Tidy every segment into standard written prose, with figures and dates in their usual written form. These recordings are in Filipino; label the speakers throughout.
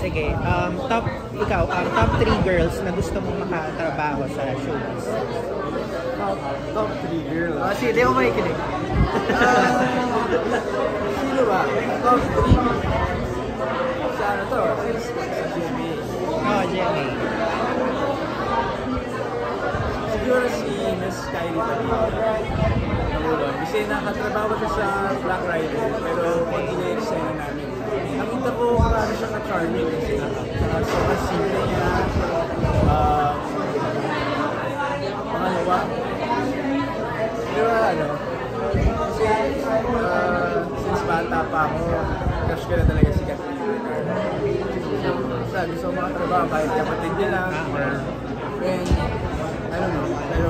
Speaker 1: Sige, top 3 girls na gusto mong makatrabaho sa showbiz.
Speaker 2: Top 3 girls.
Speaker 3: Sige, di ako makikinig.
Speaker 2: Sino ba? Top 3? Sa ano to? Sa GMA.
Speaker 1: Oh, GMA.
Speaker 2: Siguro si Miss Kylie Tagulo. Kasi nakatrabaho ko sa Black Rider, pero konti na yung eksena namin. Nakita ko ano siya ka-charming kasi sobrang simple niya. Pangalawa. Pero kasi since bata pa ako, crush ko na talaga si Catherine Bernardo. Sabi gusto ko makatrabaho kahit kapatid niya lang. And I don't know, pero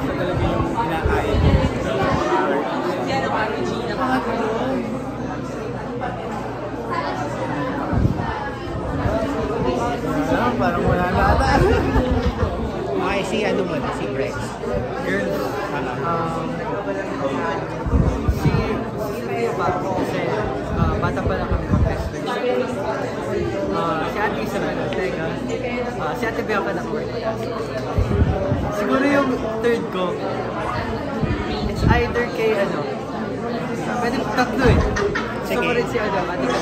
Speaker 2: siya talaga yung inakaya ko sa mga artist. Parang wala na ata.
Speaker 1: Okay, si ano mo na, si Rex.
Speaker 2: Girl,
Speaker 3: Si Mayo pa ako kasi bata pa lang kami mag-best friends. Si Ate Isabel Ortega, si Ate Bianca ng Ortega. Siguro yung third ko, it's either kay pwede tatlo eh. Gusto ko rin si Ate Catherine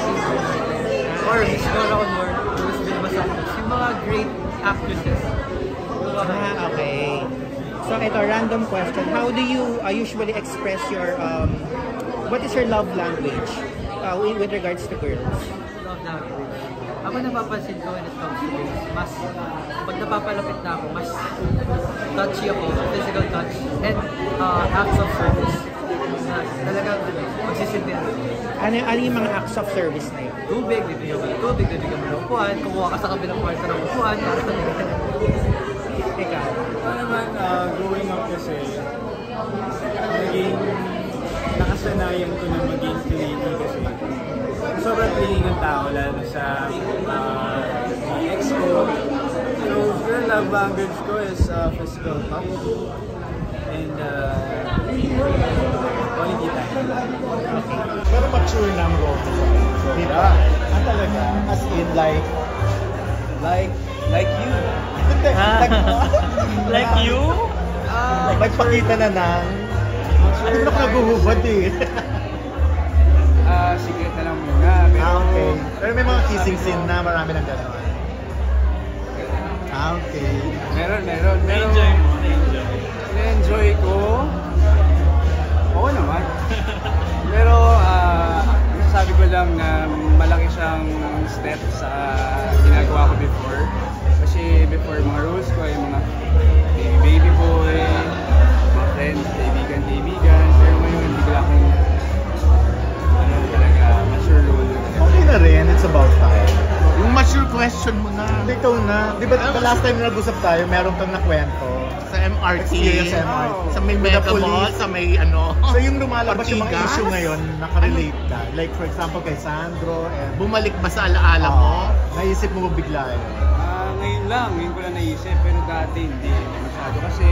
Speaker 3: or Miss Nora Honor, Miss Vilma Santos, yung mga great actresses.
Speaker 1: Okay. So ito, random question. How do you usually express your, what is your love language with regards to girls?
Speaker 3: Love language. Ako napapansin ko when it comes to this, mas pag napapalapit na ako, mas touchy ako, physical touch, and acts of service. Talagang magsisindihan.
Speaker 1: Ano yung mga acts of service na yun?
Speaker 3: Tubig, bibigyan mo ng tubig, bibigyan mo ng upuan, kumuha ka sa kabilang kwarto ng upuan, para sa
Speaker 1: Ikaw?
Speaker 2: Ako naman, growing up kasi, naging nakasanayan ko na maging clingy kasi sobrang clingy ng tao, lalo sa ex ko. So, your love language ko is physical touch and quality time.
Speaker 4: Pero mature na ang role. Diba? Talaga? As in like you.
Speaker 5: Like you?
Speaker 4: Nagpakita na ng ano na naguhubad eh.
Speaker 2: Secret na lang muna. Pero,
Speaker 4: Okay. Pero may mga kissing scene na marami ng gano'n. Okay.
Speaker 2: Meron.
Speaker 5: Na-enjoy mo, na-enjoy.
Speaker 2: Na-enjoy ko. Oo naman. Pero, masasabi ko lang na malaki siyang step sa ginagawa ko before. Kasi before, mga roles ko ay mga baby boy, mga friends, kaibigan. Pero ngayon, bigla akong talaga mature role.
Speaker 4: Okay na rin. It's about time.
Speaker 5: Yung mature question mo na.
Speaker 4: Ikaw na. Di ba the last time na nag-usap tayo, meron kang nakwento.
Speaker 5: Sa MRT.
Speaker 4: Experience sa MRT.
Speaker 5: Sa may
Speaker 4: With the
Speaker 5: Mega Mall,
Speaker 4: police.
Speaker 5: sa may ano.
Speaker 4: So yung lumalabas yung mga
Speaker 5: Ortigas?
Speaker 4: issue ngayon, nakarelate ka. Like for example kay Sandro and
Speaker 5: Bumalik ba sa alaala mo?
Speaker 4: naisip mo ba bigla yun?
Speaker 2: Ngayon ko lang naisip, pero dati hindi masyado. Kasi,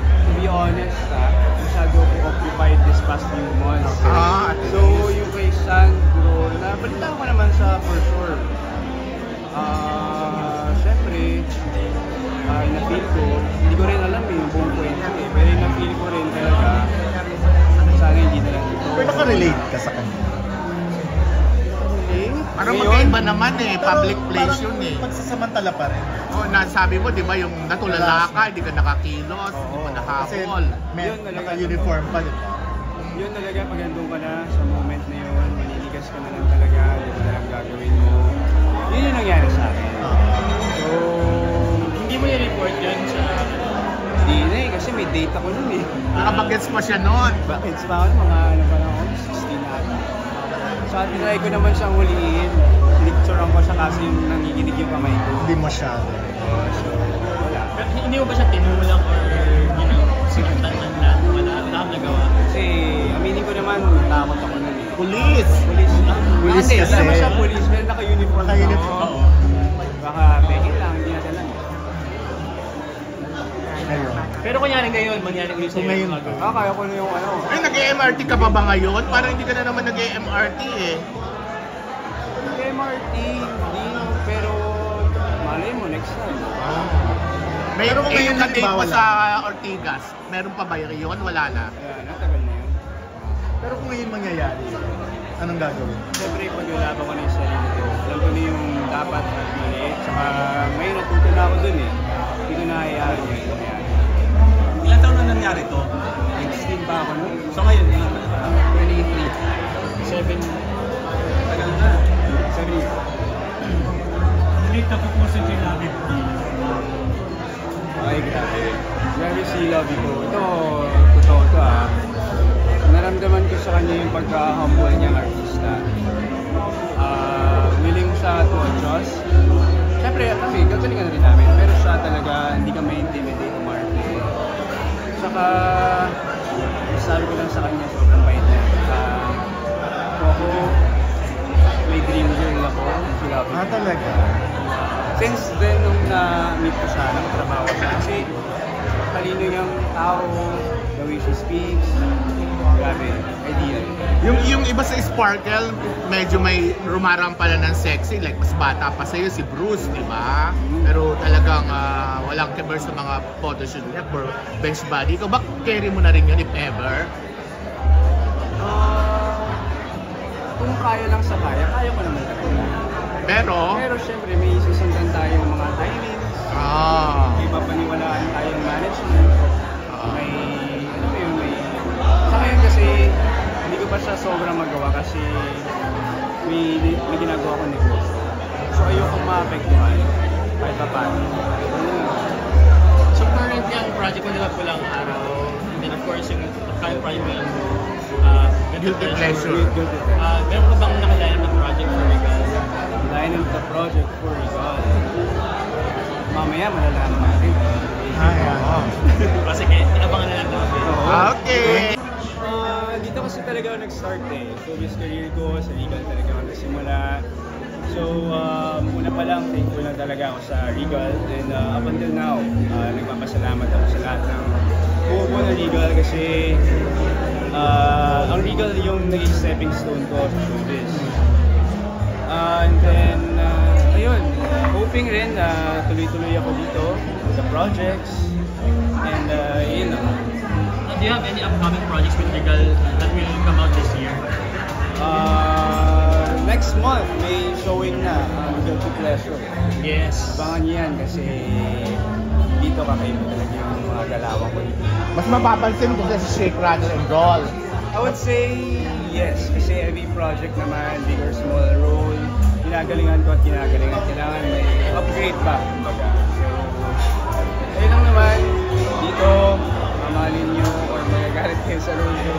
Speaker 2: to be honest, masyado ako occupied this past few months. So, yung kay Sandro, nabalitaan ko naman sa for sure. Siyempre, na-feel ko, hindi ko rin alam yung buong kwento eh. Pero na-feel ko rin talaga, sana hindi na lang ito.
Speaker 4: Pero nakarelate ka sa kanya.
Speaker 5: Parang
Speaker 2: Ngayon,
Speaker 5: magkaiba naman eh. Public place yun eh.
Speaker 4: Pagsasamantala pa rin.
Speaker 5: Oh, nasabi mo, di ba, yung natulala ka, hindi ka nakakilos, hindi mo
Speaker 4: Kasi
Speaker 5: nakahabol.
Speaker 2: Yun talaga.
Speaker 4: naka-uniform pa, di ba?
Speaker 2: Yun talaga, pag nandun ka na sa moment na yun, maninigas ka na lang talaga, yun na lang gagawin mo. Yun yung nangyari sa akin. So,
Speaker 5: Hindi mo i-report yun sa...
Speaker 2: hindi na eh, kasi may date ako nun eh.
Speaker 5: Nakabagets pa siya noon.
Speaker 2: Bakit pa ako, mga ano pa lang ako, 16 na ata. So, tinry ko naman siyang huliin. Pinicturean ko siya kasi yung nangiginig yung kamay ko.
Speaker 4: Hindi masyado.
Speaker 2: So, wala.
Speaker 5: Hindi mo ba siya tinulang or, sinutan ng lahat? Wala kang nagawa?
Speaker 2: Kasi, aminin ko naman, takot ako nun eh.
Speaker 4: Police!
Speaker 2: Police lang.
Speaker 4: Police
Speaker 2: Hindi
Speaker 4: kasi.
Speaker 2: naman siya police, pero naka-uniform.
Speaker 4: Naka-uniform.
Speaker 2: Oo. Baka peke lang, hindi natin alam.
Speaker 4: Ayun.
Speaker 5: Pero kunyari ngayon, mangyari ulit
Speaker 4: So ngayon,
Speaker 2: Kaya ko na yung ano.
Speaker 5: Ay, nag-MRT ka pa ba ngayon? Parang hindi ka na naman nag-MRT eh.
Speaker 2: MRT, hindi, pero malay mo next time.
Speaker 6: Pero kung ngayon
Speaker 4: halimbawa
Speaker 6: na-date mo
Speaker 4: lang.
Speaker 6: sa Ortigas, meron pa ba yun? Wala na.
Speaker 2: Kaya natagal na yun.
Speaker 4: Pero kung ngayon mangyayari, anong gagawin?
Speaker 2: Siyempre, paglalaban ko na yung sarili ko. Alam ko na yung dapat at mali. Tsaka ngayon natuto na ako dun eh. Hindi ko nakayaan yun.
Speaker 5: Ilan taon na nangyari to?
Speaker 2: 16 pa ako nun.
Speaker 5: So ngayon,
Speaker 2: 23.
Speaker 5: 7. Tagal na.
Speaker 2: 7 years.
Speaker 5: Late na po po sa Love
Speaker 2: Ay, grabe. Grabe si Lovey ko. Ito, totoo to ah. Naramdaman ko sa kanya yung pagka-humble niyang artista. Willing siya to adjust. Siyempre, kami, gagalingan na rin namin. Pero siya talaga, hindi ka ma-intimidate o ma-arte. Saka, sabi ko lang sa kanya, sobrang bait niya. Ako, may dream girl ako, si Lovey.
Speaker 4: Talaga?
Speaker 2: Since then, nung na-meet ko siya, nakatrabaho siya. Kasi, talino niyang tao, the way she speaks, grabe, ideal.
Speaker 6: Yung iba sa Sparkle, medyo may rumarampala ng sexy, like mas bata pa sa'yo si Bruce, di ba? Pero talagang walang keber sa mga photoshoot niya for bench body. Ikaw ba carry mo na rin yun if ever?
Speaker 2: Kung kaya lang sa kaya ko naman talaga.
Speaker 6: Pero
Speaker 2: Syempre, may susundan tayong mga timings. May papaniwalaan tayong management. May, ano ba yun, sa ngayon kasi, hindi ko pa siya sobrang magawa kasi may ginagawa ko negosyo. So ayoko maapektuhan kahit pa paano.
Speaker 5: So currently ang project mo nila Pulang Araw, and then of course yung upcoming project mo yung
Speaker 6: Guilty Pleasure.
Speaker 5: Meron ka bang nakaline ng project for Regal?
Speaker 2: Line of the project for Regal. Mamaya malalaman natin.
Speaker 5: Kasi inabangan na lang natin.
Speaker 6: Okay!
Speaker 2: Dito kasi talaga ako nag-start eh. Showbiz career ko, sa Regal talaga ako nagsimula. So, una pa lang, thankful na talaga ako sa Regal. And up until now, nagpapasalamat ako sa lahat ng buo ng Regal kasi ang Regal yung naging stepping stone ko sa showbiz. And then, ayun, hoping rin na tuloy-tuloy ako dito sa projects. And yun lang.
Speaker 5: Do you have any upcoming projects with Regal that will come out this year?
Speaker 2: Next month, may showing na Guilty Pleasure.
Speaker 5: Yes.
Speaker 2: Abangan niyo yan kasi dito kakaiba talaga yung mga galawan ko dito.
Speaker 6: Mas mapapansin ko sa Shake, Rattle and Roll.
Speaker 2: I would say yes, kasi every project naman, big or small role, ginagalingan ko at ginagalingan. Kailangan may upgrade pa, kumbaga. So, ayun lang naman, dito, mamahalin nyo or magagalit kayo sa role nyo,